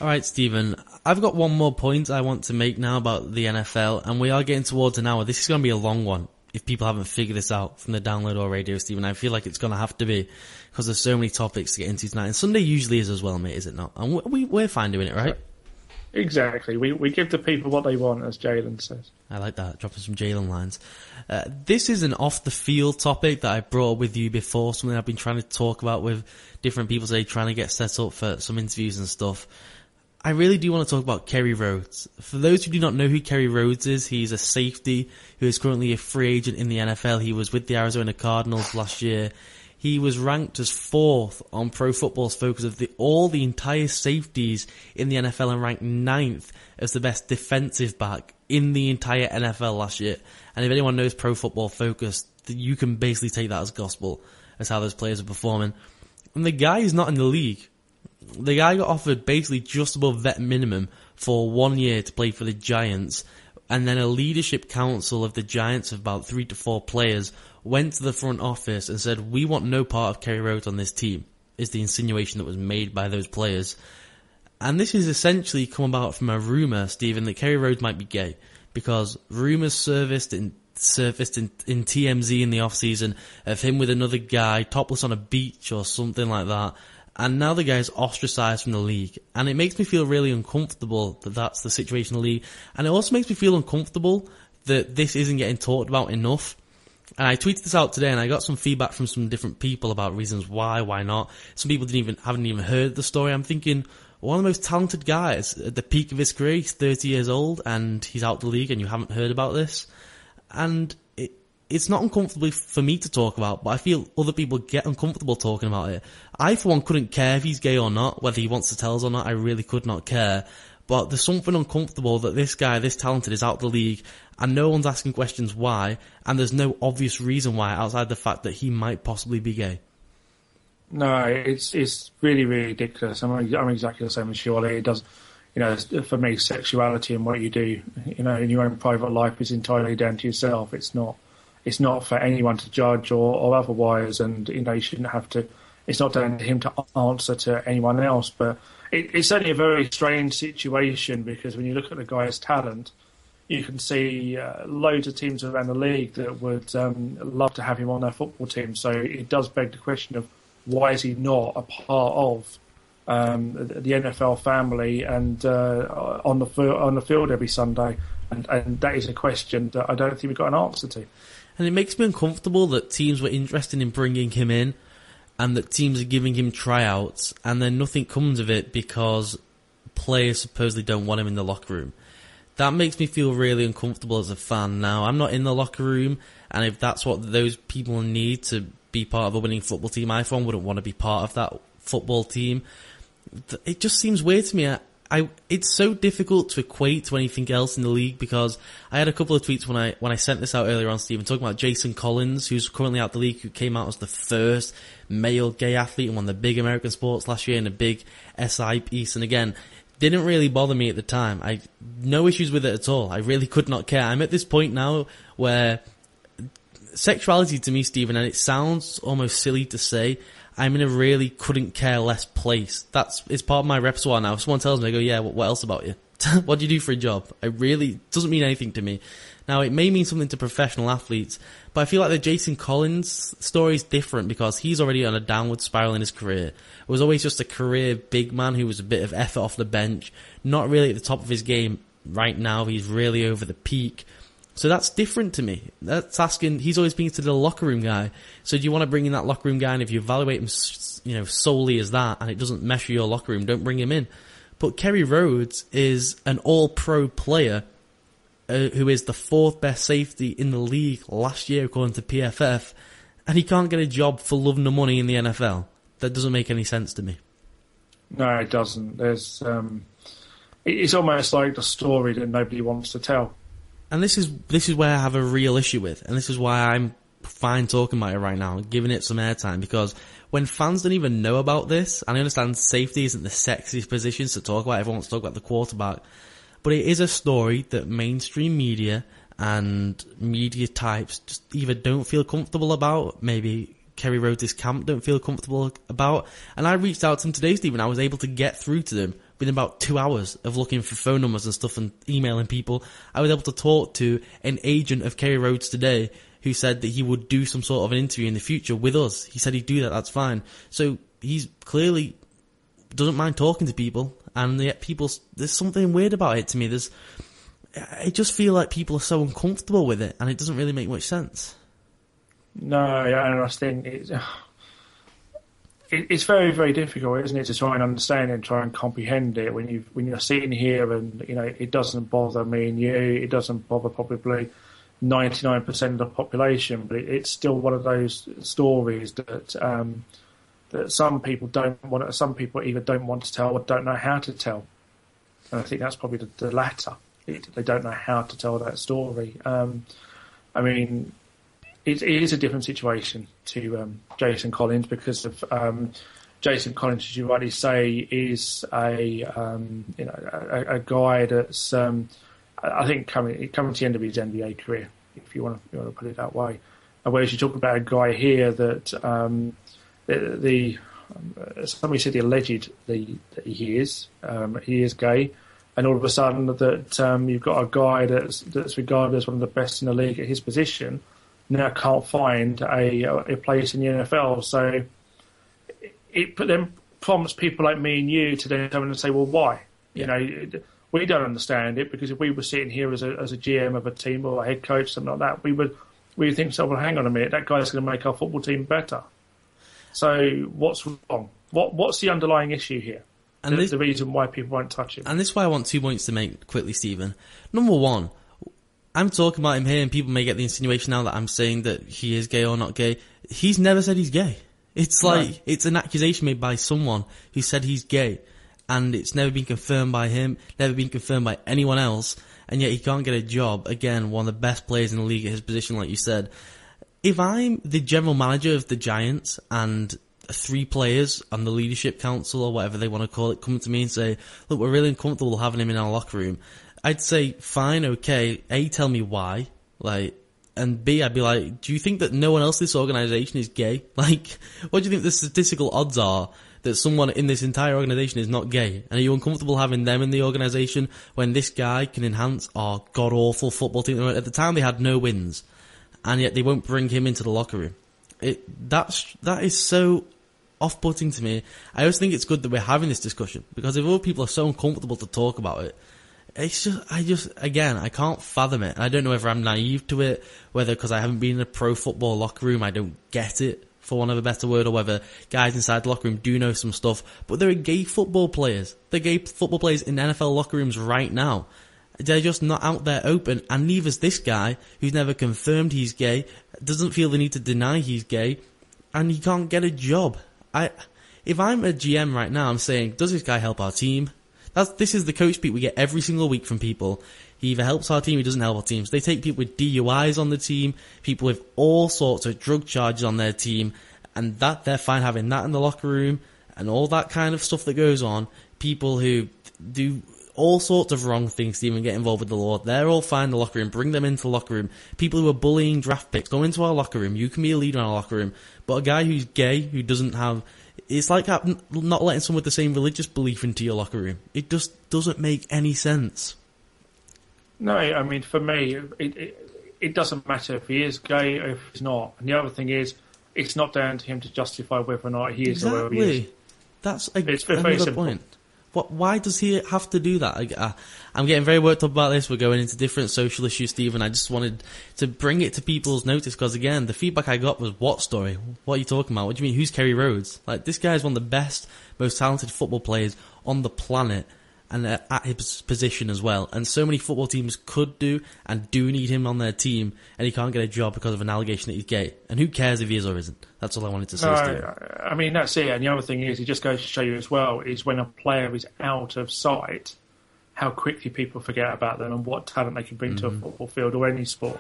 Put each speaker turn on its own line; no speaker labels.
All right, Stephen, I've got one more point I want to make now about the NFL, and we are getting towards an hour. This is going to be a long one if people haven't figured this out from the download or radio, Stephen. I feel like it's going to have to be because there's so many topics to get into tonight. And Sunday usually is as well, mate, is it not? And we're fine doing it, right?
Exactly. We give the people what they want, as Jalen says.
I like that, dropping some Jalen lines. This is an off-the-field topic that I brought with you before, something I've been trying to talk about with different people today, trying to get set up for some interviews and stuff. I really do want to talk about Kerry Rhodes. For those who do not know who Kerry Rhodes is, he's a safety who is currently a free agent in the NFL. He was with the Arizona Cardinals last year. He was ranked as 4th on Pro Football's focus of the entire safeties in the NFL and ranked 9th as the best defensive back in the entire NFL last year. And if anyone knows Pro Football Focus, you can basically take that as gospel as how those players are performing. And the guy is not in the league. The guy got offered basically just above vet minimum for 1 year to play for the Giants, and then a leadership council of the Giants of about 3 to 4 players went to the front office and said, we want no part of Kerry Rhodes on this team, is the insinuation that was made by those players. And this has essentially come about from a rumour, Stephen, that Kerry Rhodes might be gay, because rumours surfaced in TMZ in the off-season of him with another guy topless on a beach or something like that. And now the guy's ostracised from the league. And it makes me feel really uncomfortable that that's the situation in the league. And it also makes me feel uncomfortable that this isn't getting talked about enough. And I tweeted this out today and I got some feedback from some different people about reasons why not. Some people haven't even heard the story. I'm thinking, one of the most talented guys at the peak of his career, he's 30 years old and he's out the league and you haven't heard about this. And it's not uncomfortable for me to talk about, but I feel other people get uncomfortable talking about it. I, for one, couldn't care if he's gay or not, whether he wants to tell us or not. I really could not care. But there's something uncomfortable that this guy, this talented, is out of the league, and no one's asking questions why, and there's no obvious reason why outside the fact that he might possibly be gay.
No, it's really, really ridiculous. I'm exactly the same as Shirley. It does, for me, sexuality and what you do, in your own private life is entirely down to yourself. It's not for anyone to judge or otherwise, and you shouldn't have to. It's not down to him to answer to anyone else. But it's certainly a very strange situation because when you look at the guy's talent, you can see loads of teams around the league that would love to have him on their football team. So it does beg the question of why is he not a part of the NFL family and on the field every Sunday? And that is a question that I don't think we've got an answer to.
And it makes me uncomfortable that teams were interested in bringing him in and that teams are giving him tryouts and then nothing comes of it because players supposedly don't want him in the locker room. That makes me feel really uncomfortable as a fan. Now, I'm not in the locker room, and if that's what those people need to be part of a winning football team, I, for one, wouldn't want to be part of that football team. It just seems weird to me. It's so difficult to equate to anything else in the league because I had a couple of tweets when I sent this out earlier on, Stephen, talking about Jason Collins, who's currently out the league, who came out as the first male gay athlete in one of the big American sports last year in a big SI piece. And again, didn't really bother me at the time. I no issues with it at all. I really could not care. I'm at this point now where sexuality to me, Stephen, and it sounds almost silly to say, I'm in a really couldn't care less place. It's part of my repertoire now. If someone tells me, I go, yeah, what else about you? What do you do for a job? It really doesn't mean anything to me. Now, it may mean something to professional athletes, but I feel like the Jason Collins story is different because he's already on a downward spiral in his career. It was always just a career big man who was a bit of effort off the bench, not really at the top of his game. Right now, he's really over the peak. So that's different to me. That's asking, he's always been considered a locker room guy. So do you want to bring in that locker room guy, and if you evaluate him, solely as that, and it doesn't mesh with your locker room, don't bring him in. But Kerry Rhodes is an all-pro player who is the 4th best safety in the league last year, according to PFF, and he can't get a job for love nor money in the NFL. That doesn't make any sense to me.
No, it doesn't. There's, it's almost like the story that nobody wants to tell.
And this is where I have a real issue with, and this is why I'm fine talking about it right now, giving it some airtime, because when fans don't even know about this, and I understand safety isn't the sexiest position to talk about, everyone wants to talk about the quarterback, but it is a story that mainstream media and media types just either don't feel comfortable about, maybe Kerry Rhodes' camp don't feel comfortable about, and I reached out to them today, Stephen. I was able to get through to them within about 2 hours of looking for phone numbers and stuff and emailing people, I was able to talk to an agent of Kerry Rhodes today who said that he would do some sort of an interview in the future with us. He said he'd do that, that's fine. So he's clearly doesn't mind talking to people, and yet there's something weird about it to me. I just feel like people are so uncomfortable with it, and it doesn't really make much sense.
No, yeah, and I think it's very, very difficult, isn't it, to try and understand and try and comprehend it when you're sitting here and, you know, it doesn't bother me and you, it doesn't bother probably 99% of the population, but it's still one of those stories that that some people either don't want to tell or don't know how to tell, and I think that's probably the latter. They don't know how to tell that story. I mean, it is a different situation to Jason Collins because of Jason Collins, as you rightly say, is a guy that's I think coming to the end of his NBA career, if you want to put it that way. Whereas you talk about a guy here that somebody said that he is gay, and all of a sudden that you've got a guy that's regarded as one of the best in the league at his position now can't find a place in the NFL. So it then prompts people like me and you to then come in and say, well, why?
Yeah.
You know, we don't understand it, because if we were sitting here as a GM of a team or a head coach, something like that, we would think, so, well, hang on a minute, that guy's going to make our football team better. So what's wrong? What's the underlying issue here? And the reason why people won't touch him.
And this is why I want 2 points to make quickly, Stephen. Number one, I'm talking about him here, and people may get the insinuation now that I'm saying that he is gay or not gay. He's never said he's gay. It's like, it's an accusation made by someone who said he's gay, and it's never been confirmed by him, never been confirmed by anyone else, and yet he can't get a job. Again, one of the best players in the league at his position, like you said. If I'm the general manager of the Giants and 3 players on the leadership council or whatever they want to call it come to me and say, look, we're really uncomfortable having him in our locker room, I'd say, fine, okay, A, tell me why, like, and B, I'd be like, do you think that no one else in this organisation is gay? Like, what do you think the statistical odds are that someone in this entire organisation is not gay? And are you uncomfortable having them in the organisation when this guy can enhance our god-awful football team? At the time, they had no wins, and yet they won't bring him into the locker room. That is so off-putting to me. I always think it's good that we're having this discussion, because if other people are so uncomfortable to talk about it, it's just, again, I can't fathom it. I don't know whether I'm naive to it, whether because I haven't been in a pro football locker room, I don't get it, for want of a better word, or whether guys inside the locker room do know some stuff. But there are gay football players. There are gay football players in NFL locker rooms right now. They're just not out there open, and neither's this guy, who's never confirmed he's gay, doesn't feel the need to deny he's gay, and he can't get a job. If I'm a GM right now, I'm saying, does this guy help our team? This is the coach speak we get every single week from people. He either helps our team, he doesn't help our teams. They take people with DUIs on the team, people with all sorts of drug charges on their team, and that they're fine having that in the locker room, and all that kind of stuff that goes on. People who do all sorts of wrong things to even get involved with the law, they're all fine in the locker room. Bring them into the locker room. People who are bullying draft picks, go into our locker room. You can be a leader in our locker room. But a guy who's gay, who doesn't have... It's like not letting someone with the same religious belief into your locker room. It just doesn't make any sense.
No, I mean, for me, it doesn't matter if he is gay or if he's not. And the other thing is, it's not down to him to justify whether or not he is or whether he is.
That's another point. Why does he have to do that? I'm getting very worked up about this. We're going into different social issues, Stephen. I just wanted to bring it to people's notice because, again, the feedback I got was, what story? What are you talking about? What do you mean? Who's Kerry Rhodes? Like, this guy is one of the best, most talented football players on the planet, and at his position as well. And so many football teams could do and do need him on their team, and he can't get a job because of an allegation that he's gay. And who cares if he is or isn't? That's all I wanted to say, Steve.
I mean, that's it. And the other thing is, it just goes to show you as well, is when a player is out of sight, how quickly people forget about them and what talent they can bring to a football field or any sport.